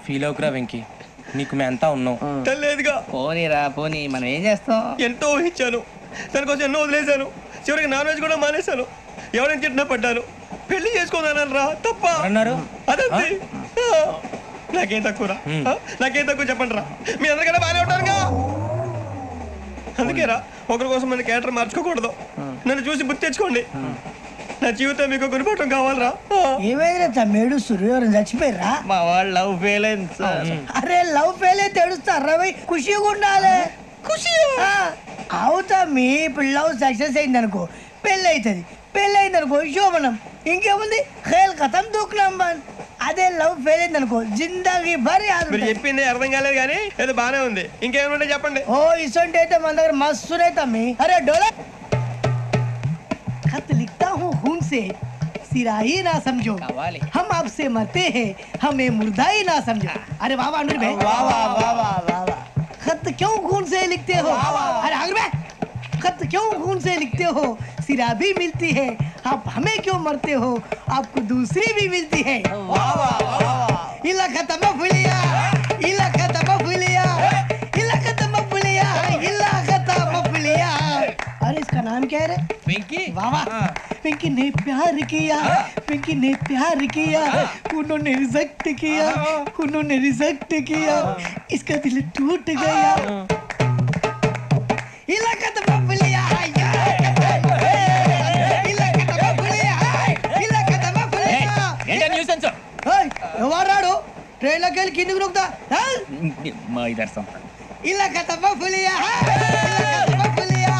Feel అవుకురా Venky, నీకు మేము అంతా ఉన్నాం. తెలియదుగా. పోనీరా పోనీ, మనం ఏం చేస్తాం? ఎంతో ఊహించాను, దానికోసం ఎన్నో వదిలేశాను, చివరికి నాన్ వెజ్ కూడా మానేశాను. ఎవరైనా తిట్టినా పడ్డాను, పెళ్లి చేసుకోదానని రా తప్ప అన్నారు. అదంతే. నాకేం తక్కువరా, నాకేం తక్కువ చెప్పండి రా. మీ అందరికన్నా బాగానే ఉంటారుగా. అందుకేరా ఒకరి కోసం మన క్యారెక్టర్ మార్చుకోకూడదు. నన్ను చూసి గుర్తు తెచ్చుకోండి. నా జీవితం మీకు గురిపటం కావాలరా. ఏమైనా తమ్మేడు సూర్యవరం చచ్చిపోయిరా? మా వాళ్ళు లవ్ ఫెయిల్ అయింది సార్. అరే లవ్ ఫెయిల్ అయితే ఏడుస్తారా? ఖుషిగా ఉండాలి. ఖుషి అవుతా. మీ ఇప్పుడు లవ్ సక్సెస్ అయింది అనుకో, పెళ్ళి అవుతుంది. పెళ్ళి అయింది అనుకో శోభనం. ఇంకేముంది, ఖేల్ కథం దూకునాం బాన్. అదే లవ్ ఫెయిల్ అయింది అనుకో జిందాగీ భారీ. మీరు చెప్పింది అర్థం కాలేదు కానీ ఏదో బానే ఉంది. ఇంకేమైనా చెప్పండి. ఓ ఇసొంటి అయితే మన దగ్గర మస్తునే తమ్మి. అరే డోలా खत लिखता हूँ खून से, सिरा ही ना समझो, हम आपसे मरते हैं, हमें मुर्दा ही ना समझो. अरे वाह वाह अनुर भाई, वाह वाह वाह वाह वाह. खत क्यों खून से लिखते हो? अरे अनुर भाई, खत क्यों खून से लिखते हो? सिरा भी मिलती है, आप हमें क्यों मरते हो? आपको दूसरी भी मिलती है. वाह वाह वाह. इला खत्म फुलिया, इला खत्म फुलिया, इला खत्म फुलिया, इला खत्म फुलिया. अरे इसका नाम क्या है रे? వెంకీ. वाह वाह. पिंकी ने प्यार किया, पिंकी ने प्यार किया, उन्होंने रिजेक्ट किया, उन्होंने रिजेक्ट किया, इसका दिल टूट गया. इलाका तो बबलिया है, इलाका तो बबलिया है, इलाका तो बबलिया. ఏంటో న్యూసెన్స్? ओए ఎవరాడు ట్రైన్ లోకి వెళ్ళి కిందికి నొక్కుతా? మా ఇదర్సం. ఇలాకా तो बबलिया है, इलाका तो बबलिया,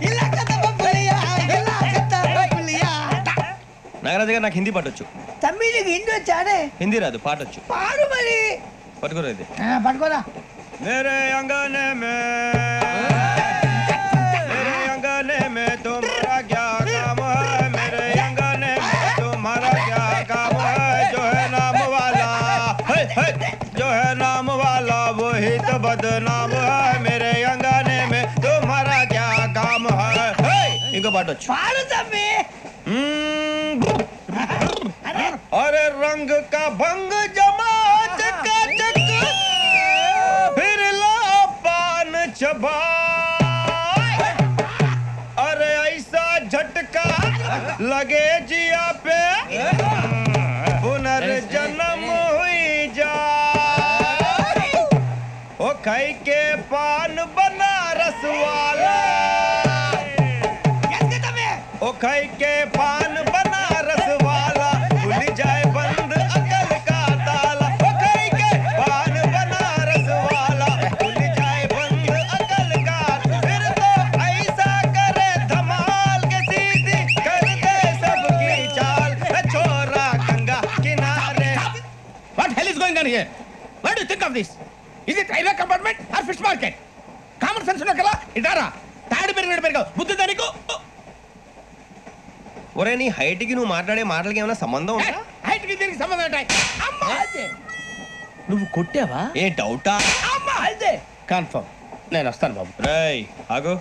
इलाका तो बबलिया, इलाका तो बबलिया. నాగరాజు గారు నాకు హిందీ పాటొచ్చు. తమ్మి నీకు హిందీ వచ్చానే? హిందీ రాదు, పాటొచ్చు. పాడు మరి. పట్టుకోరా ఇది. పట్టుకోరా. मेरे अंगने में, मेरे अंगने में तुम्हारा क्या काम है? मेरे अंगने में तुम्हारा क्या काम है? जो है नाम वाला, जो है नाम वाला वही तो बदनाम है. मेरे अंगने में तुम्हारा क्या काम है? इनको बाटो. పాడు తమ్మి. अरे रंग का भंग जमा चकाचक, फिर ला पान चबा. अरे ऐसा झटका लगे जिया पे, पुनर्जन्म हुई जा. ओ खाई के पान बनारस वाला, ओ खाई के पान बनारस वाला, खुल जाए बंद अकल का ताला. ओ खाई के पान बनारस वाला, खुल जाए बंद अकल का. फिर तो ऐसा करे धमाल के सीधी कर दे सबकी चाल. छोरा गंगा किनारे. What hell is going on here? What do you think of this? Is it railway compartment or fish market? Common sense ఉన్న కల ఇదారా తాడి పెరిగావు బుద్ధి దానికి. ఒరే నీ హైట్ కి నువ్వు మాట్లాడే మాటలకి ఏమైనా సంబంధం ఉందా? హైట్ కి దీనికి సంబంధం ఉంటాయి. అమ్మా నువ్వు కొట్టావా? ఏ డౌటా? అమ్మా అయితే కన్ఫర్మ్. నేను వస్తాను బాబు. రేయ్ ఆగు,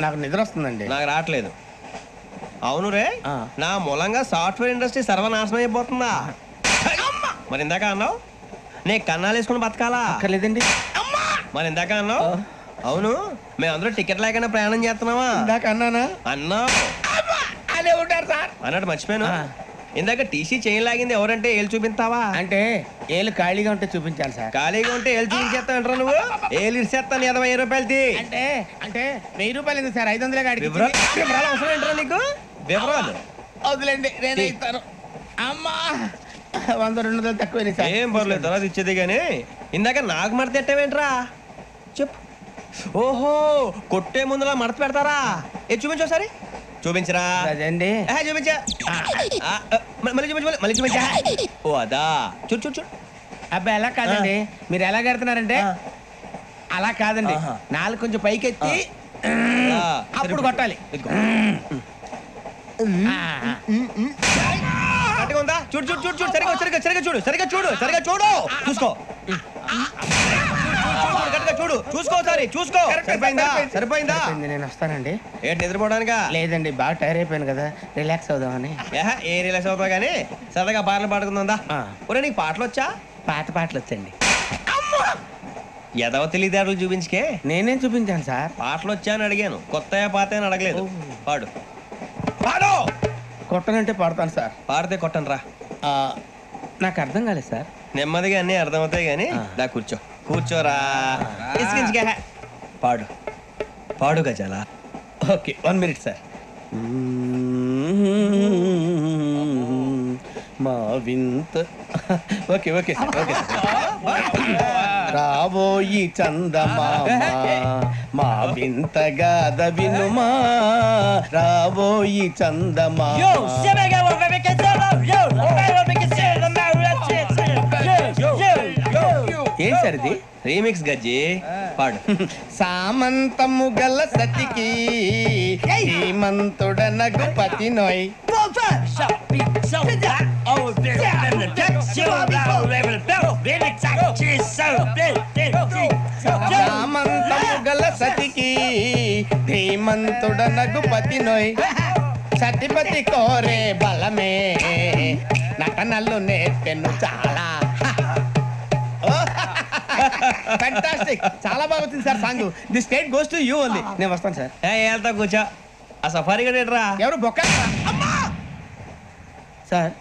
నాకు నిద్ర వస్తుందండి. నాకు రావట్లేదు. అవును రే, నా మూలంగా సాఫ్ట్వేర్ ఇండస్ట్రీ సర్వనాశనం అయిపోతుందా? మరి ఇందాక అన్నావు నే కన్నాలు వేసుకుని బతకాలా? అక్కర్లేదండి. మరి ఇందాక అన్నావు అవును మేమందరూ టికెట్ లేకుండా ప్రయాణం చేస్తున్నావా? ఇందాక అన్నానా? అన్నావు. అదే ఉంటారు సార్ అన్నట్టు మర్చిపోయాను. ఇందాక టీసీ చైన్ లాగింది ఎవరంటే ఏళ్ళు చూపిస్తావా? అంటే ఏళ్ళు ఖాళీగా ఉంటే చూపించాలి సార్. ఖాళీగా ఉంటే ఏళ్ళు చూపించేస్తానంటారా నువ్వు? ఏళ్ళు ఇచ్చేస్తాను 20,000 రూపాయలది. అంటే అంటే 1000 రూపాయలు ఎందుకు సార్? 500 కాడికి వివరాలు అవసరం ఏంటరా నీకు? వివరాలు వదిలేండి, నేనే ఇస్తాను. అమ్మా 100-200 తక్కువ సార్. ఏం పర్లేదు, తర్వాత ఇచ్చేది కానీ ఇందాక నాకు మడత ఎట్టవేంట్రా చెప్పు. ఓహో కొట్టే ముందులా మడత పెడతారా? ఏ చూపించు ఒకసారి. చూపించరా? అదండి. చూపించా. మళ్ళీ చూపించు, మళ్ళీ చూపించా. ఓ అదా, చూడు చూడు చూడు. అబ్బాయి ఎలా కాదండి, మీరు ఎలా కడుతున్నారంటే అలా కాదండి. నాలుగు కొంచెం పైకెత్తి అప్పుడు కొట్టాలి. కరెక్ట్గా ఉందా? చూడు చూడు చూడు చూడు, సరిగా సరిగా సరిగా చూడు, సరిగా చూడు, సరిగా చూడు, చూసుకో. చూడు చూసుకో, సరే చూసుకో. సరిపోయిందా? సరిపోయిందా? నేను వస్తానండి. ఏంటి నిద్రపోవడానికా? లేదండి, బాగా టైర్ అయిపోయాను కదా, రిలాక్స్ అవుదామని. ఏ రిలాక్స్ అవుతావు కానీ సరదాగా పాటలు పాడుకుందా? ఒరే నీకు పాటలు వచ్చా? పాత పాటలు వచ్చండి. ఎదవ తెలివితేటలు చూపించుకే. నేనేం చూపించాను సార్? పాటలు వచ్చా అని అడిగాను, కొత్త పాత అని అడగలేదు. పాడు. పాడు. కొట్టనంటే పాడతాను సార్. పాడితే కొట్టను రా. నాకు అర్థం కాలేదు సార్. నెమ్మదిగా అన్నీ అర్థమవుతాయి కానీ దా కూర్చో. కూర్చోరా. ఇసుకించుకే. పాడు. పాడు గజాల. Okay 1 minute sir. మా వింత ఓకే ఓకే సార్ ఓకే రాబోయి చందమామ మా వింత గాథ వినుమా రాబోయి చందమామ. ఏం సార్ ఇది? రీమిక్స్ గజ్జి. పాడు. సామంతము గల సతికి హేమంతుడనగు పతి నోయ్. సామంతము గల సతికి ధీమంతుడనగు పతి నోయ్. సతిపతి కోరే బలమే నటనలు నేర్పెను చాలా. ఫ్యాంటాస్టిక్, చాలా బాగా వచ్చింది sir song. The state goes to you only. నేను వస్తాను సార్. వెళ్తా కూర్చో. ఆ సఫారీ గడేట్రా. ఎవరు బొక్క సార్?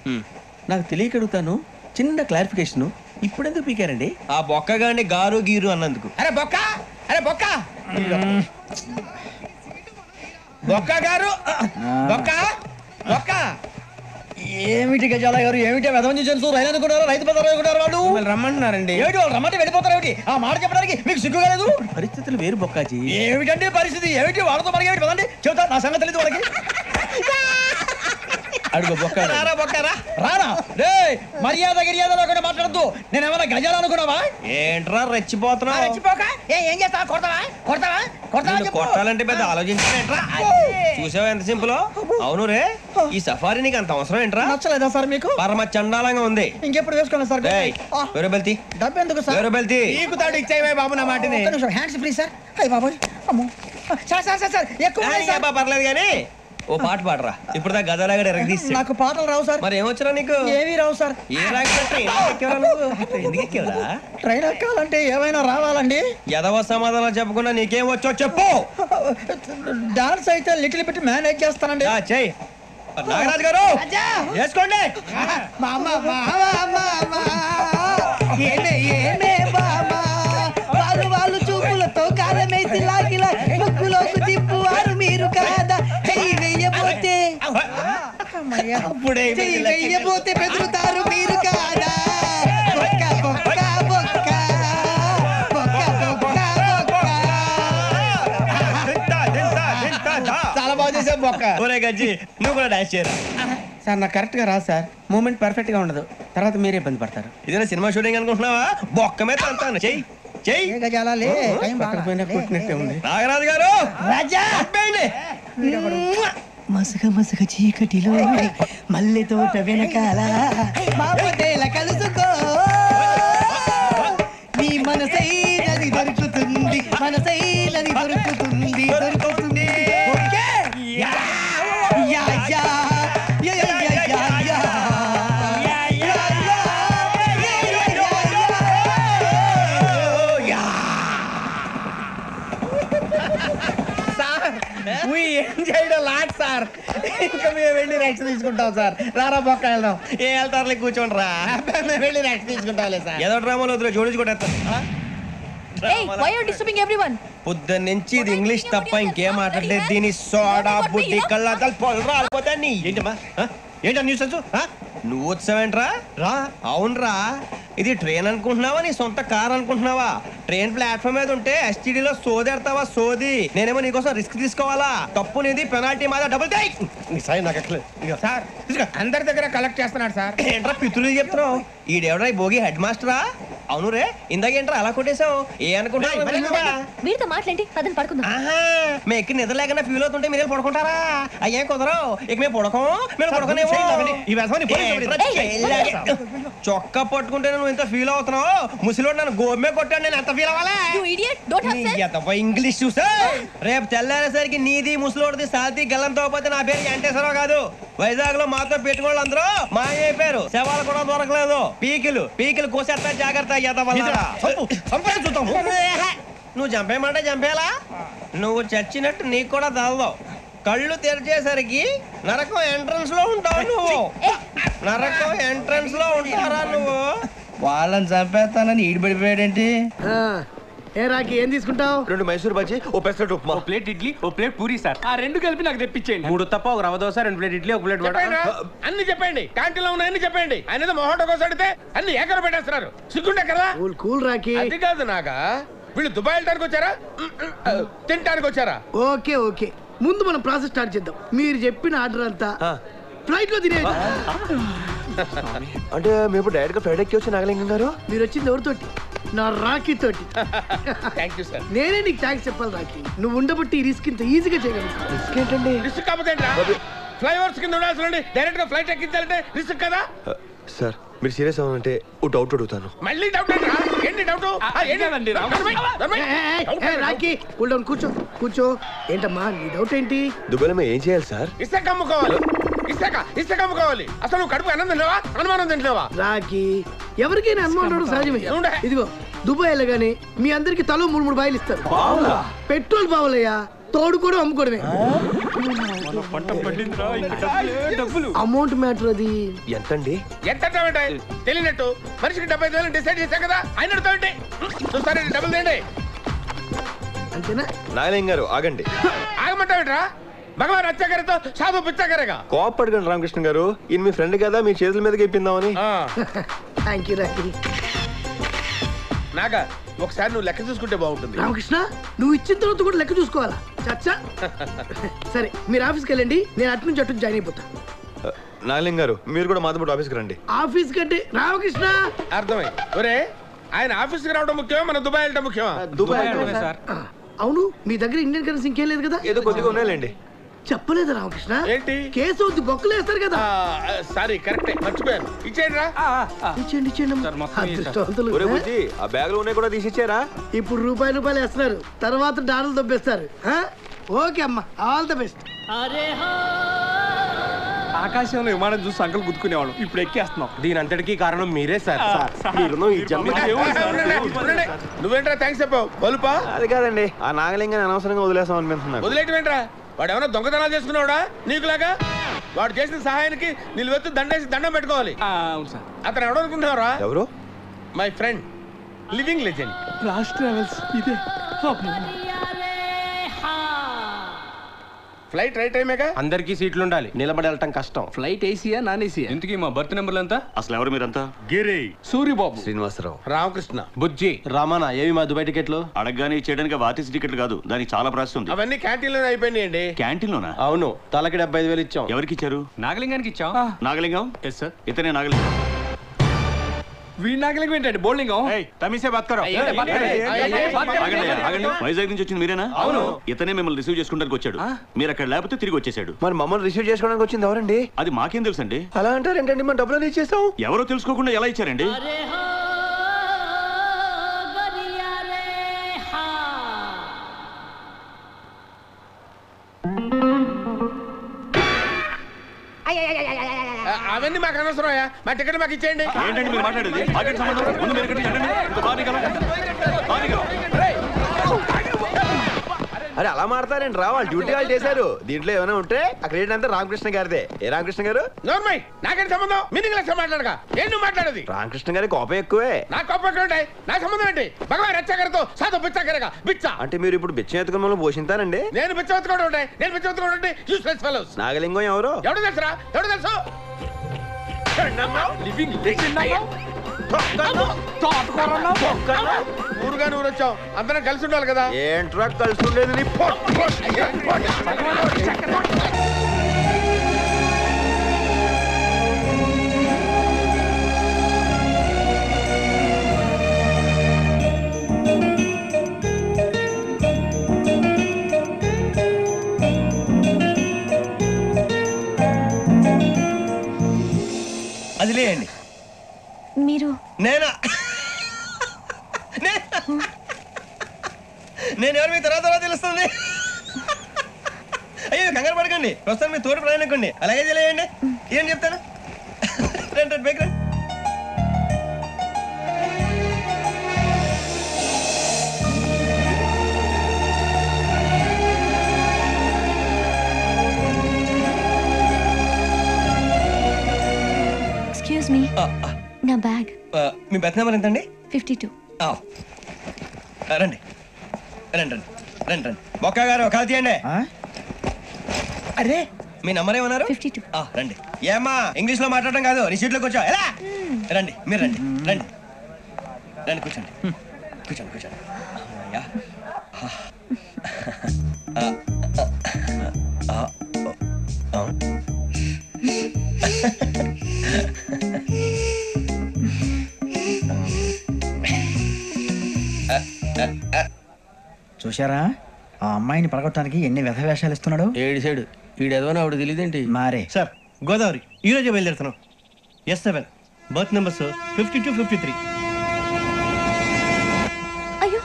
నాకు తెలియక అడుగుతాను, చిన్న క్లారిఫికేషన్. ఇప్పుడు ఎందుకు పీకారండి? ఆ బొక్కగాని గారు గీరు అన్నందుకు. అరే బొక్క, అరే బొక్క, బొక్క గారు, బొక్క బొక్క. ఏమిటి గజాల గారు, ఏమిటి వెదవని జంతువు రైలు అనుకున్నారు, రైతు బజార్ అనుకున్నారు వాళ్ళు. మిమ్మల్ని రమ్మంటున్నారండి. ఏమిటి వాళ్ళు రమ్మంటే వెళ్ళిపోతారు ఏమిటి? ఆ మాట చెప్పడానికి మీకు సిగ్గు కాలేదు? పరిస్థితులు వేరు బొక్కాజీ. ఏమిటండి పరిస్థితి? ఏమిటి వాళ్ళతో మనకి ఏమిటి పదండి చెబుతా, నా సంగతి తెలియదు వాళ్ళకి. అడుగు బొక్క. రారా బొక్కరా. రానా రే, మర్యాద గిర్యాద లేకుండా మాట్లాడద్దు. నేను ఏమైనా గజాలు అనుకున్నావా? ఏంట్రా రెచ్చిపోతున్నావు? రెచ్చిపోక ఏం చేస్తావా? కొడతావా కొడతావా కొడతావా నిన్ను కొట్టాలంటే పెద్ద ఆలోచించానేంట్రా. చూసావా ఎంత సింపుల్. అవును రే, ఈ సఫారీ నీకు అంత అవసరం ఏంట్రా? నచ్చలేదా సార్ మీకు? పరమ చండాలంగా ఉంది. ఇంకెప్పుడు వేసుకోండి సార్. వేరే బెల్తి, డబ్బు ఎందుకు సార్? వేరే బెల్తి. నీకు తాడు ఇచ్చాయి బాబు నా మాటని. Hands free sir. అయ్యి బాబోయ్, అమ్మో సార్ సార్ సార్ సార్ ఎక్కువ ఉన్నాయి సార్. పర్లేదు కానీ ఓ పాట పాడరా. ఇప్పుడు దా గదలాగడ ఎరగదీసి. నాకు పాటలు రావు సార్. మరి ఏమొచ్చరా నీకు? ఏమీ రావు సార్. ఏ రాకపోతే ఎందుకు ఎక్కేవరా? ట్రైన్ ఎక్కాలంటే ఏమైనా రావాలండి. ఎదవ సమాధానం చెప్పకుండా నీకేం వచ్చో చెప్పు. డాన్స్ అయితే లిటిల్ బిట్ మేనేజ్ చేస్తానండి. చెయ్యి. నాగరాజు గారు వేసుకోండి. మామ ఏమే ఏమే బామా వాళ్ళు చూపులతో కాలమేసి లాగిలా ముక్కులోకి తిప్పువారు మీరు కాదా? చెయ్యి వెయ్యబోతే చెయ్యి వెయ్యబోతే బెదురుతారు మీరు కాదా? బొక్క బొక్క బొక్క బొక్క బొక్క బొక్క. చాలా బాగా చేసావు బొక్క. ఒరే గజ్జి, నువ్వు కూడా డాన్స్ చేయరా. సార్ నాకు కరెక్ట్ గా రాదు సార్. మూమెంట్ పర్ఫెక్ట్ గా ఉండదు, తర్వాత మీరే ఇబ్బంది పడతారు. ఇదేనా సినిమా షూటింగ్ అనుకుంటున్నావా? బొక్క మీద అంతాను. చెయ్యి చెయ్యి. గజాలే పక్కన పోయినా కొట్టినట్టే ఉంది. నాగరాజు గారు రాజా అబ్బేయండి. మసగ మసగ చీకటిలో మల్లె తోట వెనకాల మా పొదేల కలుసుకో నీ మనసైనది దొరుకుతుంది, మనసైనది దొరుకుతుంది దొరుకుతుంది. Okay yeah yeah yeah yeah yeah yeah yeah. We enjoyed a lot, sir. ఇంకా మేము వెళ్ళి రెస్ట్ తీసుకుంటాం సార్. రారా బొక్క వెళ్దాం. ఏ వెళ్తారులే, కూర్చోండి రా. మేము వెళ్ళి రెస్ట్ తీసుకుంటాంలే సార్. ఏదో డ్రామాలో వద్దులే, జోడించుకుంటా. Hey, why are you disturbing everyone? పొద్దున్న నుంచి ఇది ఇంగ్లీష్ తప్ప ఇంకేం మాట్లాడలేదు. దీని సోడా బుడ్డి కళ్ళ పొలు రాలిపోతా. నీ ఏంటమ్మా ఏంటా న్యూస్ నువ్వు వచ్చావేంట్రా? రా. అవునరా, ఇది ట్రైన్ అనుకుంటున్నావా నీ సొంత కార్ అనుకుంటున్నావా? ట్రైన్ ప్లాట్ఫామ్ మీద ఉంటే ఎస్టీడీలో సోదేడతావా సోది. నేనేమో నీకోసం రిస్క్ తీసుకోవాలా? తప్పు నీది, పెనాల్టీ మాదా, డబుల్ టై. సాయి నాకు ఎక్కలేదు సార్. అందరి దగ్గర కలెక్ట్ చేస్తున్నాడు సార్. ఏంట్రా పితులు చెప్తున్నావు? ఈడెవడా ఈ భోగి హెడ్ మాస్టరా? అవును రే, ఇందాకేంట్రా అలా కొట్టేశావు? ఏ అనుకుంటున్నావు? వీరితో మాట్లాడి అతను పడుకుందాం. ఆహా, మేము ఎక్కి నిద్ర లేకుండా ఫీల్ అవుతుంటే మీరు పడుకుంటారా? అయ్యే కుదరవు. ఇక మేము పడకం, మేము పడుకునేమో. ఈ వ్యసనాన్ని పోలీసులు చొక్కా పట్టుకుంటే నువ్వు ఎంత ఫీల్ అవుతున్నావు? ముసలివాడు నన్ను గోమే కొట్టాడు, నేను ఎంత ఫీల్ అవ్వాలా? You idiot! Don't have sense! English చూసా రేపు తెల్లారేసరికి నీది ముసలోడిది సాల్తీ గల్లంతో పోతే నా పేరు వెంకటేశ్వరరావు కాదు. వైజాగ్ లో మాతో పెట్టుకోళ్ళు అందరూ మాయైపోయారు, శవాలు కూడా దొరకలేదు. పీకిలు కోసేస్తా, జాగ్రత్త. నువ్వు చంపేయమంటే చంపేలా? నువ్వు చచ్చినట్టు నీకు కూడా తగదు. కళ్ళు తెరిచేసరికి నరకం ఎంట్రన్స్ లో ఉంటావు నువ్వు. నరకం ఎంట్రన్స్ లో ఉంటారా నువ్వు? వాళ్ళని చంపేస్తానని ఈడిపడిపోయాడేంటి? ఏ రాకి ఏం తీసుకుంటావు? 2 మైసూర్ బజ్జీ, ఓ పెసరట్ ఉప్మా, ఓ ప్లేట్ ఇడ్లీ, ఓ ప్లేట్ పూరి సార్. ఆ 2 కలిపి నాకు తెప్పించేయండి. 3 తప్ప ఒక రవ్వ దోశ, 2 ప్లేట్ ఇడ్లీ, ఒక ప్లేట్ వడ. అన్ని చెప్పండి, క్యాంటీన్ లో ఉన్నాయని చెప్పండి. ఆయన మొహోటో కోసం అడిగితే అన్ని ఏకర పెట్టేస్తున్నారు. సిగ్గుంటే కదా. కూల్ రాకి. అది కాదు నాగా, వీళ్ళు దుబాయ్ వెళ్ళడానికి వచ్చారా తినడానికి వచ్చారా? ఓకే ముందు మనం ప్రాసెస్ స్టార్ట్ చేద్దాం. మీరు చెప్పిన ఆర్డర్ అంతా ఫ్లైట్ లో తినేది. అంటే మేము డైరెక్ట్ గా ఫ్లైట్ ఎక్కి వచ్చి నాగలింగం గారు. మీరు వచ్చింది ఎవరితోటి? నా రాఖీ తోటి. Thank you sir. నేనే నీకు థ్యాంక్స్ చెప్పాలి రాఖీ. నువ్వు ఉండబట్టి ఈ రిస్క్ ఇంత ఈజీగా చేయగలుగుతావు. రిస్క్ ఏంటండి? రిస్క్ కాకపోతే ఫ్లైఓవర్స్ కింద ఉండాల్సి డైరెక్ట్ గా ఫ్లైట్ ఎక్కించాలంటే రిస్క్ కదా సార్. మీరు సీరియస్ అవ్వాలంటే ఓ డౌట్ అడుగుతాను. మళ్ళీ డౌట్ ఏంటి డౌట్? రాఖీ కూల్ డౌన్, కూర్చో. ఏంటమ్మా నీ డౌట్ ఏంటి? దుబాయ్లో మేము ఏం చేయాలి సార్? ఇసుక అమ్ముకోవాలి. ఇసుక అమ్ముకోవాలి. అసలు నువ్వు కడుపు అన్నం తింటావా, అనుమానం తింటావా? రాఖీ ఎవరికైనా అనుమానం రావడం సహజమే. ఇదిగో దుబాయ్ వెళ్ళగానే మీ అందరికి తలో 3 బాయిలు ఇస్తారు. పెట్రోల్ బావులయ్యా, తోడు కూడా అమ్ముకోవడమే. అమౌంట్ మ్యాటర్ అది. ఎంతండి? ఎంత తెలియనట్టు మనిషికి 75,000 డిసైడ్ చేశాం కదా. ఆయన అడుగుతాండి చూస్తారండి, డబ్బులు తేండి. అంతేనా? నాగలింగం గారు ఆగండి. ఆగమంటావేట్రా? భగవాన్ అత్యాకరతో సాధు పిచ్చాకరగా కోపడకండి రామకృష్ణ గారు. ఈయన మీ ఫ్రెండ్ కదా, మీ చేతుల మీదకి ఇప్పిందామని. Thank you Rakhi. నాగా ఒకసారి నువ్వు లెక్క చూసుకుంటే బాగుంటుంది. రామకృష్ణ నువ్వు ఇచ్చిన తర్వాత కూడా లెక్క చూసుకోవాలా? చచ్చా. సరే మీరు ఆఫీస్కి వెళ్ళండి, నేను అటు నుంచి అటు జాయిన్ అయిపోతా. నాగలింగం గారు మీరు కూడా మాతో పాటు ఆఫీస్కి రండి. ఆఫీస్ కంటే రామకృష్ణ. అర్థమైంది. ఒరే ఆయన ఆఫీస్కి రావడం ముఖ్యమా, మన దుబాయ్ వెళ్ళడం ముఖ్యమా? Dubai sir. అవును, మీ దగ్గర ఇండియన్ కరెన్సీ ఇంకేం లేదు కదా? ఏదో కొద్దిగా ఉన్నాయండి. చెప్పలేదు రామకృష్ణ. ఏంటి? కేసు వద్దు, బొక్కలు వేస్తారు కదా. సారీ కరెక్టే, మర్చిపోయాను. ఇచ్చేయండి రా. ఇచ్చేయండి. అదృష్టవంతులు. ఒరే బుజ్జి, ఆ బ్యాగ్ లో ఉన్నాయి కూడా తీసిచ్చారా? ఇప్పుడు రూపాయలు వేస్తారు, తర్వాత డాలర్లు దొబ్బేస్తారు. ఓకే అమ్మా, ఆల్ ద బెస్ట్. ఆకాశంలో విమానం చూసి అంకలు గుద్దుకునేవాడు, ఇప్పుడు ఎక్కేస్తున్నాం. దీని అంతటికీ కారణం మీరే సార్. నువ్వేంట్రా థ్యాంక్స్ చెప్పావు? బలుపా? అది కాదండి, ఆ నాగలింగాన్ని అనవసరంగా వదిలేసాం అనిపిస్తున్నా. వదిలేటమేంట్రా? వాడు ఏమైనా దొంగతనాలు చేసుకున్నాడా నీకులాగా? వాడు చేసిన సహాయానికి నిలువెత్తు దండేసి దండం పెట్టుకోవాలి. అవును సార్. అతను ఎవడనుకుంటున్నారా? ఎవరు? My friend, living legend. Raj travels ఇదే. ఫ్లైట్ రైట్ టైమేగా? అందరికీ సీట్లు ఉండాలి, నిలబడి వెళ్ళటం కష్టం. ఫ్లైట్ ఏసీయా నాన్ ఏసీయా? ఇంతకీ మా బర్త్ నెంబర్లు ఎంత? అసలు ఎవరు మీరంతా? గిరి, సూర్యబాబు, శ్రీనివాసరావు, రామకృష్ణ, బుజ్జి, రామానా. ఏవి మా దుబాయ్ టికెట్లు? అడగగానే చేయడానికి ఆర్టీసీ టికెట్ కాదు, దానికి చాలా ప్రాసెస్ ఉంది. అవన్నీ క్యాంటీన్ లో అయిపోయినాయండి. క్యాంటీన్ లోనా? అవును, తలకి 75,000 ఇచ్చాం. ఎవరికి ఇచ్చారు? నాగలింగానికి ఇచ్చాం. నాగలింగం? Yes sir. ఇతనే నాగలింగం. వీడి నాగలింగం ఏంటండి? బోల్లింగం. వైజాగ్ నుంచి వచ్చింది మీరేనా? అవును. ఇతనే మిమ్మల్ని రిసీవ్ చేసుకోవడానికి వచ్చాడు. మీరు అక్కడ లేకపోతే తిరిగి వచ్చేసాడు. మరి మమ్మల్ని రిసీవ్ చేసుకోవడానికి వచ్చింది ఎవరండి? అది మాకేం తెలుసండి. అలా అంటారు ఏంటండి? మన డబ్బులు ఇచ్చేస్తాం. ఎవరో తెలుసుకోకుండా ఎలా ఇచ్చారండి? అవన్నీ మాకు అనవసరం. మా టికెట్ మాకు ఇచ్చేయండి. ఏంటండి మీరు మాట్లాడేది? ఆగండి, సంబంధం. ముందు మీరు ఎక్కడికి వెళ్ళండి. ఇంకో బానిగలం. అరే అలా మాడతారండి రా, వాళ్ళు డ్యూటీ వాళ్ళు చేశారు. దీంట్లో ఏమైనా ఉంటే అక్కడ ఏంటంటే రామకృష్ణ గారిదే. ఏ రామకృష్ణ గారు? నోర్మై, నాకేంటి సంబంధం? మీనింగ్ లెక్క మాట్లాడక ఏం నువ్వు మాట్లాడేది? రామకృష్ణ గారి కోపం ఎక్కువే. నా కోపం ఎక్కడ ఉంటాయి? నా సంబంధం ఏంటి? భగవాన్ రచ్చగారితో సాధు బిచ్చాకరగా బిచ్చా. అంటే మీరు ఇప్పుడు బిచ్చం ఎత్తుకుని మమ్మల్ని పోషింతారండి? నేను బిచ్చవెత్తుకోవడం ఉంటాయి, నేను బిచ్చవెత్తుకోవడం ఉంటాయి. Useless fellows. నాగలింగం ఎవరు? ఎవడు తెలుసురా? ఎవడు తెలుసు? ఊరుగా ఊరు వచ్చాం, అందరం కలిసి ఉండాలి కదా. ఏంట్రా కలిసి ఉండేది? నేనా నేను ఎవరు మీ తర్వాత తెలుస్తుంది. అయ్యో కంగారు పడకండి, ప్రస్తుతం మీ తోటి ప్రయాణకండి. అలాగే తెలియండి, ఏం చెప్తాను. రండి బైక్ రండి. ఎక్స్క్యూజ్ మీ, నా బ్యాగ్. మీ బెత్ నెంబర్ ఎంతండి? 52. రండి రండి రండి రండి రండి. బొక్క గారు కాల్ తీయండి. అరే మీ నంబర్ ఏమన్నారు? 52. రండి. ఏమ్మా ఇంగ్లీష్ లో మాట్లాడడం కాదు, నీ సీట్లోకి వచ్చా. ఎలా రండి, మీరు రండి రండి రండి, కూర్చోండి కూర్చోండి కూర్చోండి. అమ్మయ్యా. చూశారా ఆ అమ్మాయిని పడగొట్టడానికి ఎన్ని వ్యధ వేషాలు ఇస్తున్నాడు. ఏడు సైడు ఈడెదవో ఆవిడ తెలియదేంటి. మారే సార్ గోదావరి ఈ రోజే బయలుదేరుతున్నాం. S7 berth numbers 52, 53. అయ్యో,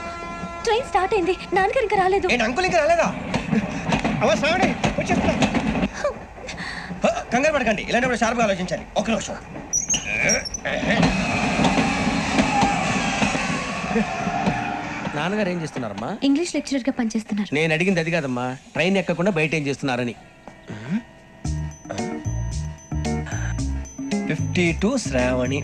ట్రైన్ స్టార్ట్ అయింది. నాన్నగారు ఇంకా రాలేదు. ఏంటి అంకుల్ ఇంకా రాలేదా? అవసరం వచ్చేస్తా. కంగారు పడకండి, ఇలాంటప్పుడు షార్ప్గా ఆలోచించాలి. ఒక నిమిషం. నాన్నగారు ఏం చేస్తున్నారమ్మా? ఇంగ్లీష్ లెక్చరర్ గా పనిచేస్తున్నారు. నేను అడిగింది అది కాదమ్మా, ట్రైన్ ఎక్కకుండా బయట ఏం చేస్తున్నారని. 52 శ్రావణి,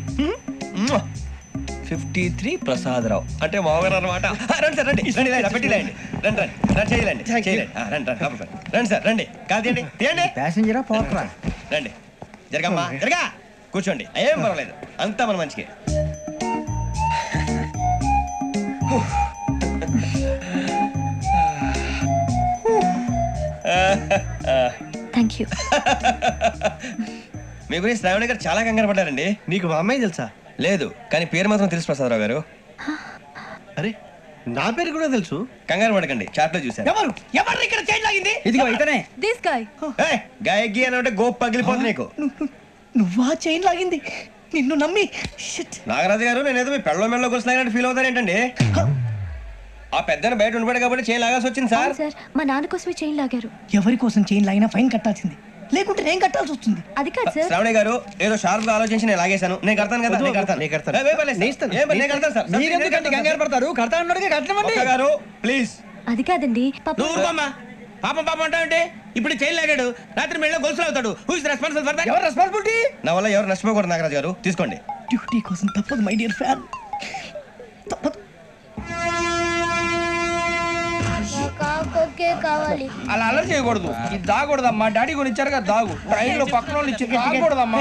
53 ప్రసాదరావు అంటే మామగారు అనమాట. రండి సార్ రండి రండి, ఇలా పెట్టి రండి రండి రండి రండి చేయాలండి చేయాలండి. రండి రండి లోపలికి రండి. రండి సార్ రండి, కాదు తీయండి తీయండి. ప్యాసింజరా పోట్రా. రండి జరగమ్మా జరగా, కూర్చోండి. ఏం పర్వాలేదు, అంతా మన మంచికి. Thank you. మీ గురించి శ్రావణి గారు చాలా కంగారు పడ్డారండి. నీకు మా అమ్మాయి తెలుసా? లేదు, కానీ పేరు మాత్రం తెలుసు ప్రసాదరావు గారు. అరే నా పేరు కూడా తెలుసు. కంగారు పడకండి, చాట్ లో చూశాను. ఎవరు ఎవరు ఇక్కడ చైన్ లాగింది? ఇదిగో ఇతనే. This guy. గాయకి అని అంటే గోప్ పగిలిపోతుంది నీకు. నువ్వా చైన్ లాగింది? నిన్ను నమ్మి షిట్. నాగరాజు గారు నేనేదో మీ పెళ్ళ మెళ్ళలో గురిసిలాగినట్టు ఫీల్ అవుతారు ఏంటండి? ఆ పెద్దని బయట ఉండిపోయాడు కాబట్టి చైన్ లాగాల్సి వచ్చింది సార్. సార్, మా నాన్న కోసమే చైన్ లాగారు. ఎవరి కోసం చైన్ లాగినా ఫైన్ కట్టాల్సింది, లేకుంటే నేను కట్టాల్సి వస్తుంది. అది కాదు సార్. శ్రావణి గారు ఏదో షార్ప్ గా ఆలోచించి నేను లాగేశాను. నేను కడతాను కదా, నేను కడతాను. నేను కడతాను. ఏ, పర్లేదు సార్. నేను కడతాను సార్. మీరెందుకంటే కంగారు పడతారు? కడతా అన్నాడుగా కట్టమండి. ఒక్క గారు ప్లీజ్. అది కాదండి పాపం. నువ్వు ఊరుకోమ్మా. పాపం పాపం అంటావంటే ఇప్పుడు చైన్ లాగాడు, రాత్రి మెళ్ళ గొలుసులు అవుతాడు. Who is responsible for that? ఎవరు రెస్పాన్సిబిలిటీ? నా వల్ల ఎవరు నష్టపోకూడదు నాగరాజు గారు, తీసుకోండి. డ్యూటీ కోసం తప్పదు మై డియర్ ఫ్యాన్, తప్పదు. కావాలి. అలా అలర్ చేయకూడదు, ఇది దాగకూడదమ్మా. డాడీ కొని ఇచ్చారు కదా, దాగు. ట్రైన్ లో పక్కన వాళ్ళు ఇచ్చి దాగకూడదమ్మా.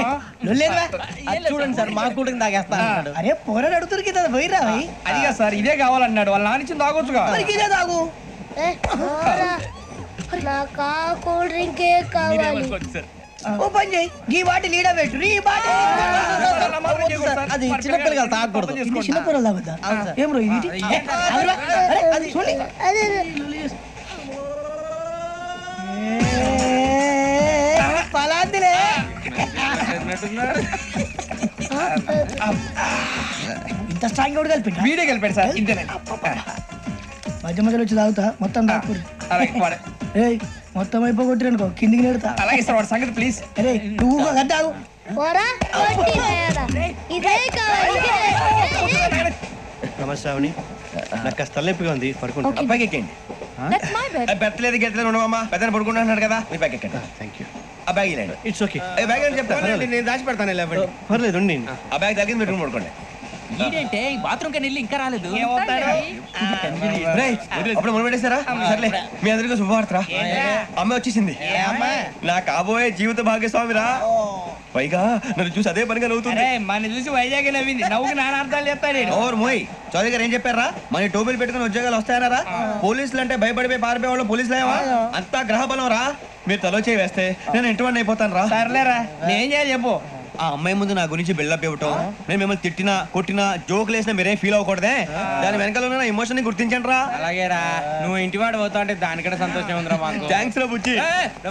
చూడండి సార్, మా కూడా తాగేస్తా. అరే పోరాడు అడుగుతారు కదా, పోయిరా అదిగా సార్, ఇదే కావాలన్నాడు. వాళ్ళ నాన్న ఇచ్చింది తాగొచ్చుగా. ఇదే తాగు. కూల్ డ్రింక్ కావాలి. ఓ పని చేయి, ఈ బాటిల్ లీడ పెట్టు. ఈ బాటిల్ అది చిన్నపిల్లలు తాగకూడదు. చిన్నపిల్లలు తాగుతా. ఏం రో ఇది? అరే అది చూడండి. పలాందిలే. ఇంత స్ట్రాంగ్ కూడా కలిపి వీడే గెలిపాడు సార్, ఇంతేనే. మధ్య మధ్యలో వచ్చి తాగుతా, మొత్తం తాగుతారు. అలాగే వాడు. ఏయ్ మొత్తం అయిపోగొట్టిరు అనుకో, కిందికి నేడుతా. అలాగే సార్, వాడు సంగతి ప్లీజ్. అరే నువ్వు కదా తాగు. నమస్తే శ్రావణి, నాకు కాస్త తలెప్పిగా ఉంది, పడుకుంటా. Okay. అబ్బాయికి ఎక్కండి. That's my bed. బెత్తలేదు గెత్తలేదు ఉండవమ్మా. పెద్దని పడుకుంటున్నాడు కదా, మీ బ్యాగ్ ఎక్కండి. Thank you. ఆ బ్యాగ్ ఇలాండి. It's okay. బ్యాగ్ అని చెప్తాను. నేను దాచి పెడతాను. లేవండి. పర్లేదు ఉండి. ఆ బ్యాగ్ తగ్గింది, మీరు రూమ్ పడుకోండి. ఏంటంటే బాత్రూమ్ కని వెళ్ళి ఇంకా రాలేదు. రేయ్, అప్పుడు మొదలు పెట్టేశారా? సర్లే, మీ అందరికీ శుభవార్తరా. అమ్మ వచ్చేసింది. నా కాబోయే జీవిత భాగ్యస్వామిరా. పైగా నన్ను చూసి అదే పనిగా నవ్వుతుంది. మన చూసి వైజాగ్ నవ్వింది. నవ్వుకి నాన్న అర్థాలు చెప్తాడు. ఓర్ మోయ్, చౌదరి గారు ఏం చెప్పారా? మన టోబీలు పెట్టుకుని ఉద్యోగాలు వస్తాయనరా? పోలీసులు అంటే భయపడిపోయి పారిపోయే వాళ్ళు పోలీసులు ఏవా? అంతా గ్రహ బలం రా. మీరు తలో చేయి వేస్తే నేను ఇంటివాడిని అయిపోతాను రా. సర్లేరా, నేను చేయాలి చెప్పు. ఆ అమ్మాయి ముందు నా గురించి బిల్డప్ ఇవ్వటం, నేను మిమ్మల్ని తిట్టినా కొట్టినా జోకులు వేసినా మీరేం ఫీల్ అవ్వకూడదే. దాని వెనకాల ఉన్న ఎమోషన్ ని గుర్తించండి రా. అలాగేరా, నువ్వు ఇంటివాడు పోతా అంటే దానికంటే సంతోషం ఉందిరా మాకు. థ్యాంక్స్ రా బుజ్జి.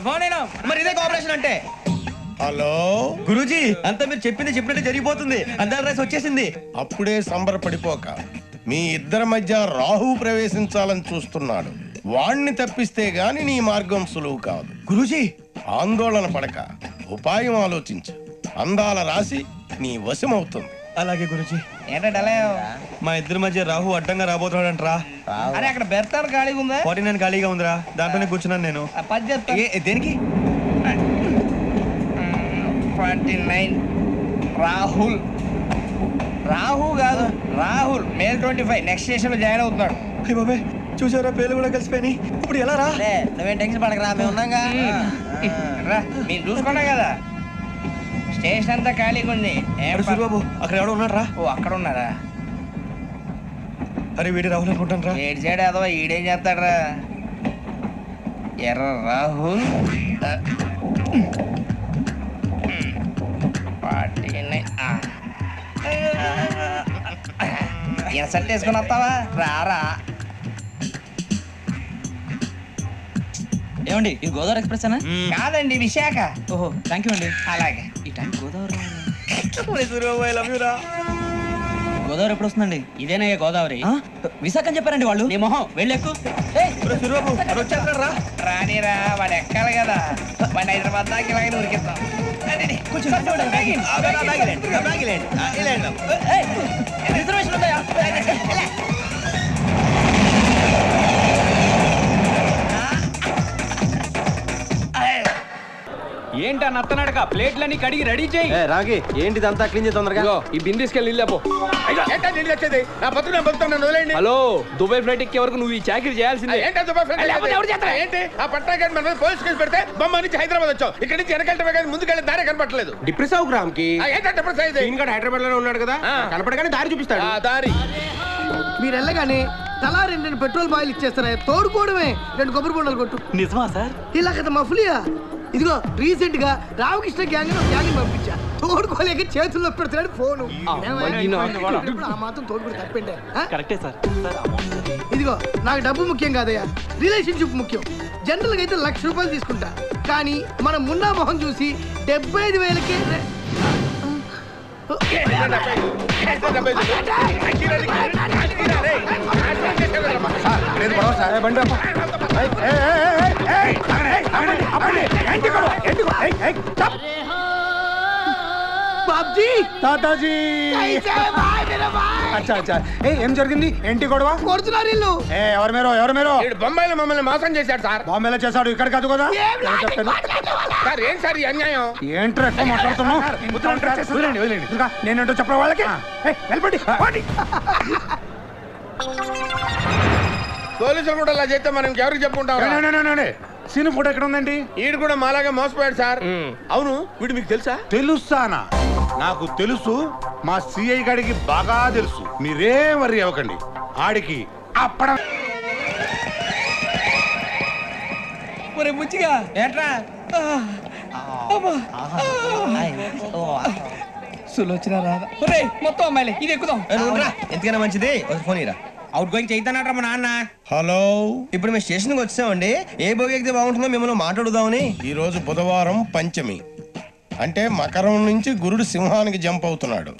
ఫోన్ అయినా మరి ఇదే కోఆపరేషన్ అంటే. హలో గురూజీ అంతా మీరు చెప్పింది చెప్పినట్టు జరిగిపోతుంది. అందాల రైస్ వచ్చేసింది. అప్పుడే సంబరపడిపోక మీ ఇద్దరి మధ్య రాహు ప్రవేశించాలని చూస్తున్నాడు. వాణ్ణి తప్పిస్తే గాని నీ మార్గం సులువు కాదు. గురూజీ ఆందోళన పడక ఉపాయం ఆలోచించు. అందాల రాశి నీ వశమవుతుంది. అలాగే గురూజీ. ఏంటంటే మా ఇద్దరి మధ్య రాహు అడ్డంగా రాబోతున్నాడంట్రా. అరే అక్కడ బెర్తాను ఖాళీగా ఉందా? 49 ఖాళీగా ఉందిరా, దాంట్లోనే కూర్చున్నాను నేను. పది చెప్తా. దేనికి? 49 రాహుల్. రాహు కాదు రాహుల్. మే 25 నెక్స్ట్ స్టేషన్ లో జాయిన్ అవుతున్నాడు. అయ్య బాబాయ్, చూసారా పేర్లు కూడా కలిసిపోయినాయి. ఇప్పుడు ఎలా రా? నువ్వేం టెన్షన్ పడకరా, మేము ఉన్నాగా. రా, మీరు చూసుకున్నా కదా. స్టేషన్ అంతా ఖాళీగా ఉంది. సూరిబాబు అక్కడ ఎవడో ఉన్నాడు రా. ఓ అక్కడ ఉన్నారా? అరే వీడి రాహుల్ అనుకుంటాను రా. ఏడు చేయడం అదవా, ఈడేం చేస్తాడరా? ఎర్ర రాహుల్ 49. ఇన్సర్ట్ వేసుకుని వస్తావా? రారా. ఏమండి ఇది గోదావరి ఎక్స్ప్రెస్ అనా? కాదండి, విశాఖ. ఓహో థ్యాంక్ యూ అండి. అలాగే. ఈ time Godavari Suribabu I love you రా. గోదావరి ఎప్పుడు వస్తుందండి? ఇదేనయ్య గోదావరి. విశాఖ అని చెప్పారండి వాళ్ళు. నీ మొహం వెళ్ళెక్కు. సూరిబాబు అక్కడ వచ్చేస్తాడు రా. రానిరా, వాడు ఎక్కాలి కదా. వాడిని హైదరాబాద్ దాకా ఇలాగే ఉరికిస్తాం. రిజర్వేషన్ ఉందా? ఏంటా నత్తనడక ప్లేట్లన్నీ కడిగి రెడీ చేయి. రాగి ఏంటిదంతా క్లీన్ చేసి తొందరగా. ఈ బిందె తీసుకెళ్ళి వెళ్ళాపో. నా బతుకు నేను బతుకుతాను, నన్ను వదిలేయండి. హలో, దుబాయ్ ఫ్లైట్ ఎక్కే వరకు నువ్వు ఈ చాకరీ చేయాల్సిందే. ఏంటి ఏంటి ఆ పట్టాక మన మీద పోలీస్ కేసు పెడితే బొమ్మ నుంచి హైదరాబాద్ వచ్చావు. ఇక్కడ నుంచి వెనకెళ్ళటమే కానీ ముందుకెళ్ళి దారి కనపడలేదు. డిప్రెస్ అవు గ్రామ్ కి. ఏంటంటే డిప్రెస్ అయ్యేది? హైదరాబాద్ లోనే ఉన్నాడు కదా, కనపడగానే దారి చూపిస్తాడు. ఆ దారి మీరు వెళ్ళగానే తలా 2 పెట్రోల్ బాయిల్ ఇచ్చేస్తారా? తోడుకోవడమే. 2 కొబ్బరి బొండలు కొట్టు. నిజమా సార్? ఇలా కదా మఫ్లియా. ఇదిగో రీసెంట్ గా రామకృష్ణ గ్యాంగ్ పంపించా. తోడుకోలేక చేతుల్లో పెడుతున్నాడు ఫోను. ఆ మాత్రం తోడుకుని తప్పండి. కరెక్టే సార్. ఇదిగో నాకు డబ్బు ముఖ్యం కాదయ్యా, రిలేషన్షిప్ ముఖ్యం. జనరల్ గా అయితే ₹1,00,000 తీసుకుంటా, కానీ మనం మున్నా మొహం చూసి 75,000కే బాబ్జీ తాతాజీ. ఏం జరిగింది? ఏంటి గొడవ? కొడుతున్నారు ఇల్లు. ఎవరు మీరు? బొంబాయిలో మమ్మల్ని మోసం చేశాడు సార్. బొంబాయిలో చేశాడు, ఇక్కడ కాదు కదా సార్. ఏం సార్ ఈ అన్యాయం? ఏంట్రా ఎక్కువ మాట్లాడుతున్నావు? నేనేంటో చెప్పరా వాళ్ళకి? వెళ్ళిపోండి. పోలీసులు కూడా అలా చేస్తే మనం ఎవరికి చెప్పుకుంటాం? సీను ఫోటో ఎక్కడ ఉందండి? ఈడు కూడా మాలాగా మోసపోయాడు సార్. అవును, వీడు మీకు తెలుసా? తెలుసానా? నాకు తెలుసు, మా సిఐ గారికి బాగా తెలుసు. మీరేం వర్రీ అవ్వకండి. ఆడికి అప్పడం. ఒరే బుచ్చిగా ఏట్రా? సులోచన రాదా? ఒరే మొత్తం అమ్మాయిలే, ఇది ఎక్కుదాం. ఎందుకైనా మంచిది ఫోన్ ఇరా. అవుట్ గోయింగ్ చేద్దానట్రా మా నాన్న. హలో, ఇప్పుడు మేము స్టేషన్కి వచ్చామండి. ఏ బోగి ఎక్కితే బాగుంటుందో మిమ్మల్ని మాట్లాడుదామని. ఈరోజు బుధవారం పంచమి, అంటే మకరం నుంచి గురుడు సింహానికి జంప్ అవుతున్నాడు.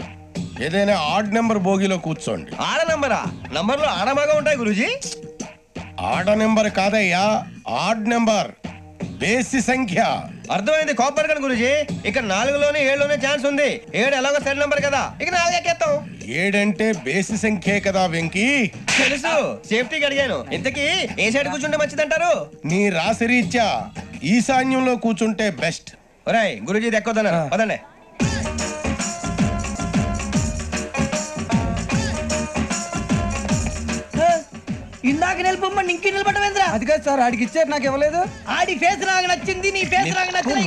ఏదైనా ఆడ్ నెంబర్ బోగిలో కూర్చోండి. ఆడ నంబరా? నంబర్లో ఆడ బాగా ఉంటాయి గురూజీ. ఆడ నెంబర్ కాదయ్యా, ఆడ్ నెంబర్, బేసి సంఖ్య. అర్థమైంది, కాపర్ కానీ గురూజీ. ఇక్కడ 4లోనే 7లోనే ఛాన్స్ ఉంది. 7 ఎలాగో సెల్ నంబర్ కదా, ఇక 4 ఎక్కేస్తాం. 7 అంటే బేసి సంఖ్యే కదా వెంకీ. తెలుసు, సేఫ్టీకి అడిగాను. ఇంతకీ ఏ సైడ్ కూర్చుంటే మంచిదంటారు? నీ రాశి రీత్యా ఈశాన్యంలో కూర్చుంటే బెస్ట్. ఒరాయ్ గురూజీ దెక్కొద్దన్నారు, పదండి. ఇందాక నిలబొమ్మని ఇంకే నిలబడమేంద్రా? అది కాదు సార్, ఆడికి ఇచ్చారు, నాకు ఇవ్వలేదు. ఆడి ఫేస్ నాకు నచ్చింది, నీ ఫేస్ నాకు నచ్చింది.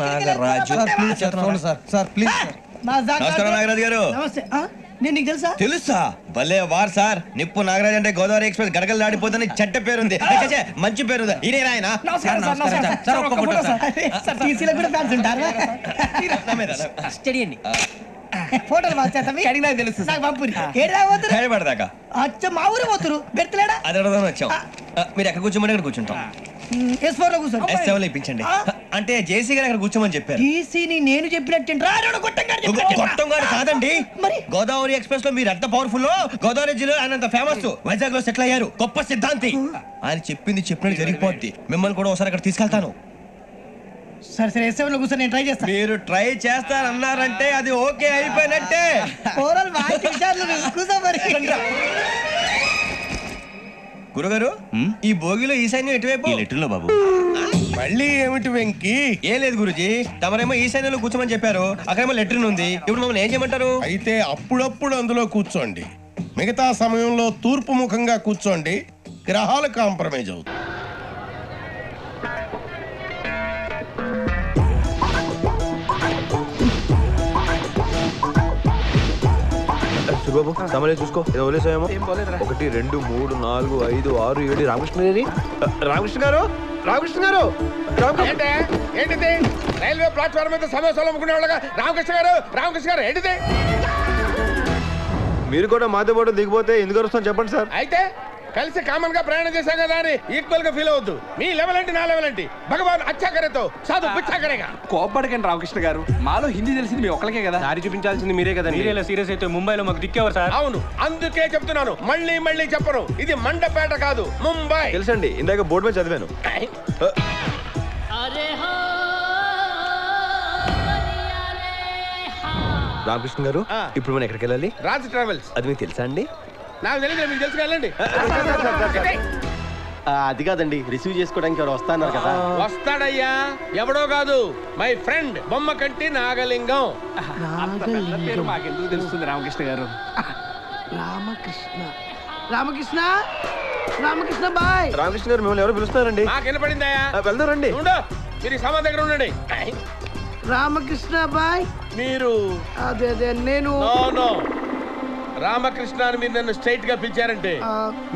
నమస్కారం నాగరాజు గారు. నమస్తే. నేను నీకు తెలుసా? తెలుసా? భలే వార్ సార్. నిప్పు నాగరాజ్ అంటే గోదావరి ఎక్స్ప్రెస్ గడగలు దాడిపోతుంది చెడ్డ పేరుంది. మంచి పేరుంది. ఇదే ఆయన. టీసీలో కూడా ఫ్యాన్స్ ఉంటారా? స్టడీ అండి. ఫోటోలు మార్చేస్తాం కడిగి నాకు తెలుసు నాకు పంపుని ఏడు రాబోతురు హైదరాబాద్ అచ్చ మా ఊరు పోతురు బెర్తలేడా అది అడగదామని వచ్చాం. మీరు ఎక్కడ కూర్చోమని అక్కడ కూర్చుంటాం. S4 లో కూర్చోండి S7 లో ఇప్పించండి. అంటే జేసీ గారు అక్కడ కూర్చోమని చెప్పారు. టీసీని నేను చెప్పినట్టు గొప్పం గారు కాదండి, మరి గోదావరి ఎక్స్ప్రెస్ లో మీరు ఎంత పవర్ఫుల్, గోదావరి జిల్లా ఆయన అంత ఫేమస్, వైజాగ్ లో సెటిల్ అయ్యారు, గొప్ప సిద్ధాంతి. ఆయన చెప్పింది చెప్పినట్టు జరిగిపోద్ది. మిమ్మల్ని కూడా ఒకసారి అక్కడ తీసుకెళ్తాను. సరే S7 లో కూర్చొని నేను ట్రై చేస్తాను. మీరు ట్రై చేస్తారన్నారంటే అది ఓకే అయిపోయినట్టే. ఓవరాల్ వాటి విచారాలు కూర్చో మరి. గురుగారు ఈ భోగిలో ఈశాన్యం ఎటువైపు? లెటర్లో బాబు. మళ్ళీ ఏమిటి వెంకీ? ఏం లేదు గురుజీ, తమరేమో ఈశాన్యంలో కూర్చోమని చెప్పారు, అక్కడేమో లెటర్ ఉంది. ఇప్పుడు మమ్మల్ని ఏం చేయమంటారు? అయితే అప్పుడప్పుడు అందులో కూర్చోండి, మిగతా సమయంలో తూర్పు ముఖంగా కూర్చోండి. గ్రహాలు కాంప్రమైజ్ అవుతాయి. బాబు సామాన్లు చూసుకో, ఏదో వదిలేసాయేమో. 1 2 3 4 5 6 7 రామకృష్ణ గారి రామకృష్ణ గారు రామకృష్ణ గారు ఏంటిది? రైల్వే ప్లాట్ఫామ్ మీద సమోసాలు అమ్ముకునే వాళ్ళగా రామకృష్ణ గారు ఏంటిది? మీరు కూడా మాతో పాటు దిగిపోతే ఎందుకు వస్తాం చెప్పండి సార్. అయితే కలిసి కామన్ గా ప్రయాణం చేశాం కదా అని ఈక్వల్ గా ఫీల్ అవద్దు. మీ లెవెల్ ఏంటి, నా లెవెల్ ఏంటి? భగవాన్ అచ్చా కరేతో సాధు పిచ్చా కరేగా. కోప్పడకండి రామకృష్ణ గారు, మాలో హిందీ తెలిసింది మీ ఒక్కరికే కదా. దారి చూపించాల్సింది మీరే కదా. మీరేలా సీరియస్ అయితే ముంబైలో మాకు దిక్కేవారు సార్. అవును, అందుకే చెప్తున్నాను, మళ్ళీ చెప్పను, ఇది మండపేట కాదు, ముంబై. తెలుసండి, ఇందాక బోర్డు మీద చదివాను. రామకృష్ణ గారు ఇప్పుడు మనం ఎక్కడికి వెళ్ళాలి? రాజ్ ట్రావెల్స్. అది మీకు తెలుసా అండి? నాకు తెలియదు, మీకు తెలుసు వెళ్ళండి. అది కాదండి, రిసీవ్ చేసుకోవడానికి ఎవరు వస్తున్నారు కదా. వస్తాడయ్యా, ఎవడో కాదు, మై ఫ్రెండ్ బొమ్మ కంటి నాగలింగం. మాకెందుకు తెలుస్తుంది రామకృష్ణ గారు? రామకృష్ణ బాయ్. రామకృష్ణ గారు మిమ్మల్ని ఎవరు పిలుస్తున్నారండి? నాకు వినపడిందయ్యా. వెళ్దారండి. మీరు ఈ సామాన్ దగ్గర ఉండండి. రామకృష్ణ బాయ్. మీరు అదే నేను రామకృష్ణ అని మీరు నన్ను స్ట్రైట్ గా పిలిచారంటే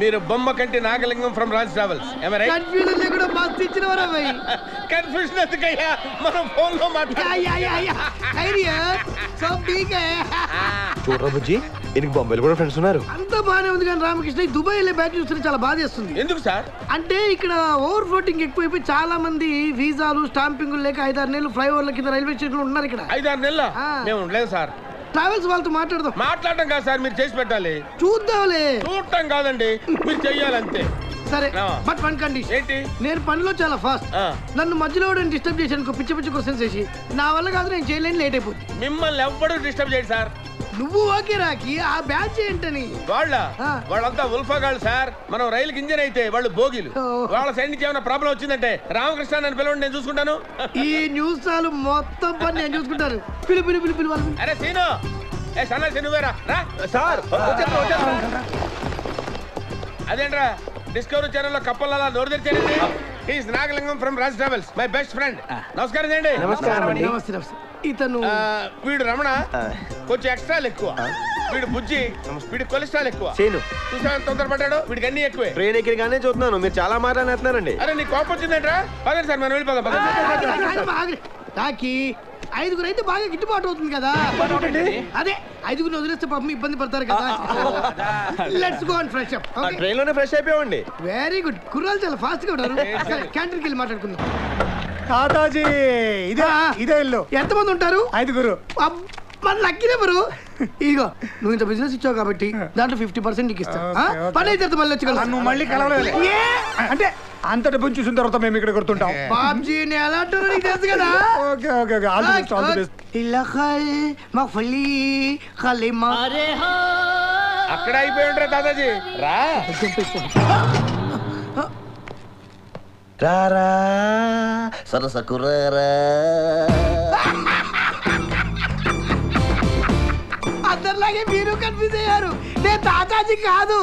మీరు బొమ్మ కంటి Nagalingam from Raj travels. Confusion ఎందుకయ్యా, మనం ఫోన్ లో చూడరా బుజ్జి, ఈయనకి బొంబాయిలో కూడా ఫ్రెండ్స్ ఉన్నారు. అంతా బానే ఉంది కానీ రామకృష్ణ దుబాయ్ వెళ్ళే బ్యాచ్ చూస్తే చాలా బాధ చేస్తుంది. ఎందుకు సార్? అంటే ఇక్కడ ఓవర్ ఫ్లోటింగ్ ఎక్కువైపోయి చాలా మంది వీసాలు స్టాంపింగ్ లేక 5-6 నెలలు ఫ్లైఓవర్ల కింద రైల్వే స్టేషన్ ఉన్నారు. ఇక్కడ 5-6 నెలల మేము ఉండలేదు సార్. ట్రావెల్స్ వాళ్ళతో మాట్లాడడం కాదు సార్, మీరు చేసి పెట్టాలి. చూద్దాంలే. చూడటం కాదండి, మీరు చెయ్యాలంతే. సరే, బట్ వన్ కండిషన్. ఏంటి? నేను పనిలో చాలా ఫాస్ట్. నన్ను మధ్యలో డిస్టర్బ్ చేశాను, పిచ్చి క్వశ్చన్స్ చేసి నా వల్ల కాదు, నేను చేయలేని, లేట్ అయిపోతుంది. మిమ్మల్ని ఎవ్వడూ డిస్టర్బ్ చేయడు సార్. నువ్వు ఓకే రాకి, ఆ బ్యాచ్ ఏంటని? వాళ్ళంతా ఉల్ఫాగాళ్ళు సార్. మనం రైలుకి ఇంజన్ అయితే వాళ్ళు బోగిలు. వాళ్ళ సైడ్ నుంచి ఏమైనా ప్రాబ్లం వచ్చిందంటే రామకృష్ణ నన్ను పిలవండి, నేను చూసుకుంటాను. ఈ న్యూస్ చాలు, మొత్తం పని నేను చూసుకుంటాను. పిలు. అరే సీను, సన్నాసి నువ్వేరా సార్. అదేంట్రా డిస్కవరీ ఛానల్ లో కప్పలలా నోరు తెరిచారండి. Is Nagalingam from Raj travels, my best friend. నమస్కారం చేయండి. నమస్తే. ఇతను వీడు రమణ, కొంచెం ఎక్స్ట్రాలు ఎక్కువ. వీడు బుజ్జి, వీడి కొలెస్ట్రాల్ ఎక్కువ. చూసా తొందరపడ్డాడు, వీడికి అన్ని ఎక్కువే. ట్రైన్ ఎక్కిగానే చూస్తున్నాను, మీరు చాలా మాట్లాడుతున్నారండి. అరే నీ కోపం వచ్చిందంట్రా? పదండి సార్, మనం వెళ్ళిపోదాం. నాకి 5గురు అయితే బాగా గిట్టుబాటు అవుతుంది కదా. అదే 5గురిని వదిలేస్తే పాపం ఇబ్బంది పడతారు కదా. Let's go and fresh up. Train లోనే ఫ్రెష్ అయిపోయామండి. Very good. కుర్రాలు చాలా ఫాస్ట్ గా ఉన్నారు. క్యాంటీన్కి వెళ్ళి మాట్లాడుకుందాం. తాతాజీ ఇదే ఇల్లు. ఎంతమంది ఉంటారు? 5గురు. మన లక్కీ నెంబరు. ఇదిగో, నువ్వు ఇంత బిజినెస్ ఇచ్చావు కాబట్టి దాంట్లో 50% నీకు ఇస్తా. పని అయితే మళ్ళీ వచ్చి నువ్వు మళ్ళీ కలవలేదు అంటే అంత డబ్బుని చూసిన తర్వాత మేము ఇక్కడ కొడుతుంటాం. బాబ్జీ ఎలా అంటారో నీకు తెలుసు కదా. Okay okay okay, all the best, all the best. ఇలఖల్ మఫలి ఖలిమా. అక్కడ అయిపోయి ఉంటారా తాతాజీ? రారా సరసకురారా. అందరిలాగే మీరు కన్ఫ్యూజ్ అయ్యారు. నేను తాతాజీ కాదు,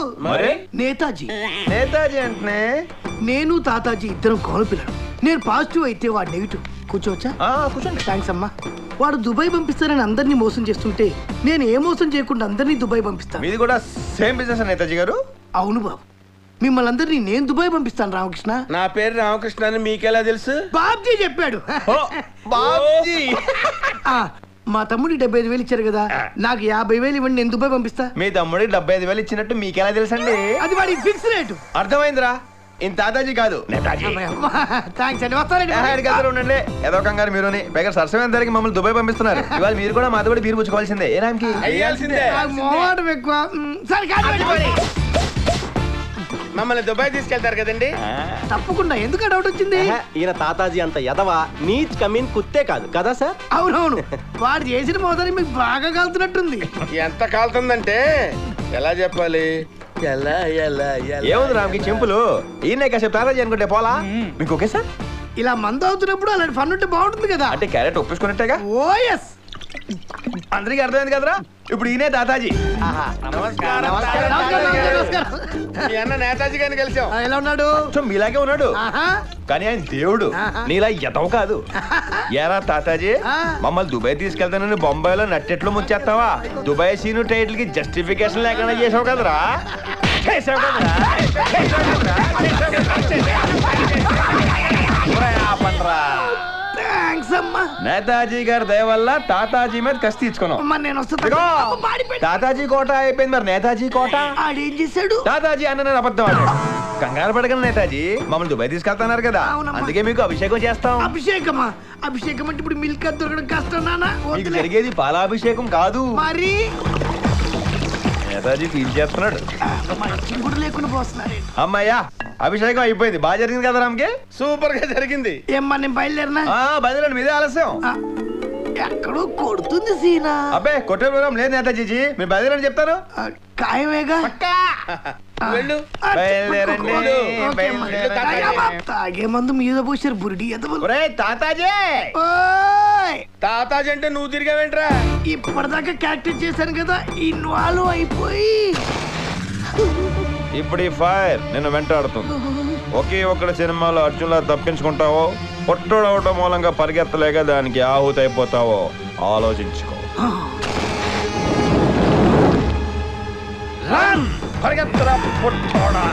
నేతాజీ. నేతాజీ అంటే నేను తాతాజీ ఇద్దరం కాలు పిల్లలు. నేను పాజిటివ్ అయితే వాడు నెగిటివ్. కూర్చోవచ్చా? కూర్చోండి. థ్యాంక్స్ అమ్మా. వాడు దుబాయ్ పంపిస్తారని అందరినీ మోసం చేస్తుంటే నేను ఏ మోసం చేయకుండా అందరినీ దుబాయ్ పంపిస్తాను. మీది కూడా సేమ్ బిజినెస్ నేతాజీ గారు? అవును బాబు, మిమ్మల్ని అందరినీ నేను దుబాయ్ పంపిస్తాను. రామకృష్ణ. నా పేరు రామకృష్ణ అని మీకెలా తెలుసు? బాబ్జీ చెప్పాడు. బాబ్జీ. మా తమ్ముడికి 75,000 ఇచ్చారు కదా, నాకు 50,000 ఇవ్వండి, నేను దుబాయ్ పంపిస్తా. మీ తమ్ముడికి 75,000 ఇచ్చినట్టు మీకెలా తెలుసండి? అది వాడి ఫిక్స్ రేటు. అర్థమైందిరా, ఇంత తాతాజీ కాదు నేతాజీ. థ్యాంక్స్ అండి, వస్తానండి. ఉండండి, ఏదో కంగారు మీరుని. పైగా సరసమైన ధరకి మమ్మల్ని దుబాయ్ పంపిస్తున్నారు. ఇవాళ మీరు కూడా మాతో కూడా బీరు పుచ్చుకోవాల్సిందే. ఏ రామ్కి మోహం ఎక్కువ. సరే కానీ మమ్మల్ని దుబాయ్ తీసుకెళ్తారు కదండి? తప్పకుండా. ఎందుకు డౌట్ వచ్చింది? ఈయన తాతాజీ అంత ఎదవా నీచ్ కమీన్ కుత్తే కాదు కదా సార్? అవునవును, వాడు చేసిన మోసాన్ని మీకు బాగా కాలుతున్నట్టుంది. ఎంత కాలుతుందంటే ఎలా చెప్పాలి? ఏముంది రామ్కి చెంపులు, ఈయన కాసేపు తాతాజీ అనుకుంటే పోలా. మీకు ఓకే సార్? ఇలా మందు అవుతున్నప్పుడు అలాంటి ఫన్ ఉంటే బాగుంటుంది కదా. అంటే క్యారెట్ ఒప్పించుకున్నట్టేగా? ఓ ఎస్, అందరికీ అర్థమైంది కదరా. ఇప్పుడు ఈయనే తాతాజీ. నమస్కారం. మీ అన్న నేతాజీ గారిని కలిసాం. ఎలా ఉన్నాడు? మీలాగే ఉన్నాడు, కానీ ఆయన దేవుడు. నీలా ఎదవ కాదు. ఏరా తాతాజీ, మమ్మల్ని దుబాయ్ తీసుకెళ్తానని బొంబాయిలో నట్టెట్లు ముచ్చేస్తావా? దుబాయ్ సీను టైటిల్ కి జస్టిఫికేషన్ లేకుండా చేసావు కదరా. నేతాజీ గారి దయ వల్ల తాతాజీ మీద కసి తీర్చుకున్నాం. తాతాజీ కోట అయిపోయింది, మరి నేతాజీ కోట ఆడేం చేశాడు? తాతాజీ అన్న నేను అబద్ధం ఆడాడు. కంగారు పడగలను నేతాజీ, మమ్మల్ని దుబాయ్ తీసుకెళ్తున్నారు కదా, అందుకే మీకు అభిషేకం చేస్తాం. అభిషేకమా? అభిషేకం అంటే ఇప్పుడు మిల్క్ దొరకడం కష్టం నాన్న. మీకు జరిగేది పాలాభిషేకం కాదు. మరి నేతాజీ ఫీల్ చేస్తున్నాడు. లేకుండా పోస్తున్నాడు. అమ్మయ్యా, అభిషేకం అయిపోయింది. బాగా జరిగింది కదా రామ్కి? సూపర్ గా జరిగింది. ఏమ్మా, నేను బయలుదేరినా? బయలుదేరండి, మీదే ఆలస్యం. ఎక్కడో కొడుతుంది సీనా. అబ్బే కొట్టే ప్రోగ్రాం లేదు నేతాజీ, మీరు బయలుదేరని చెప్తాను. ఖాయమేగా. వెళ్ళు. బయలుదేరండి. తాగే మందు మీద పోసారు బురిడి ఎదవలు. తాతాజీ, తాతాజీ అంటే నువ్వు తిరిగావేంట్రా? ఇప్పటిదాకా క్యారెక్టర్ చేశాను కదా, ఇన్వాల్వ్ అయిపోయి ఇప్పుడు ఈ ఫైర్ నిన్ను వెంటాడుతుంది. ఒకే ఒక్కడి సినిమాలో అర్జున్లా తప్పించుకుంటావో, పొట్టోడవటం మూలంగా పరిగెత్తలేక దానికి ఆహుతి అయిపోతావో ఆలోచించుకో. పరిగెత్తరా పొట్టోడా.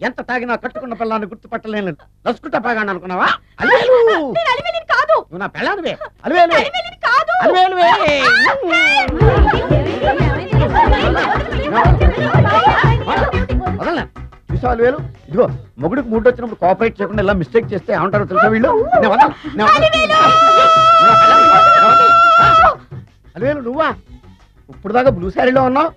ఎంత తాగినా కట్టుకున్న పిల్లాన్ని గుర్తుపట్టలేను నసుకుంటా బాగా అనుకున్నావా? నా పిల్లానివే అలివేలు. ఇదిగో మొగుడికి మూడు వచ్చినప్పుడు కోఆపరేట్ చేయకుండా ఇలా మిస్టేక్ చేస్తే ఏమంటారో తెలుసా వీళ్ళు? అలివేలు నువ్వా? ఇప్పుడు దాకా బ్లూ శారీలో ఉన్నావు,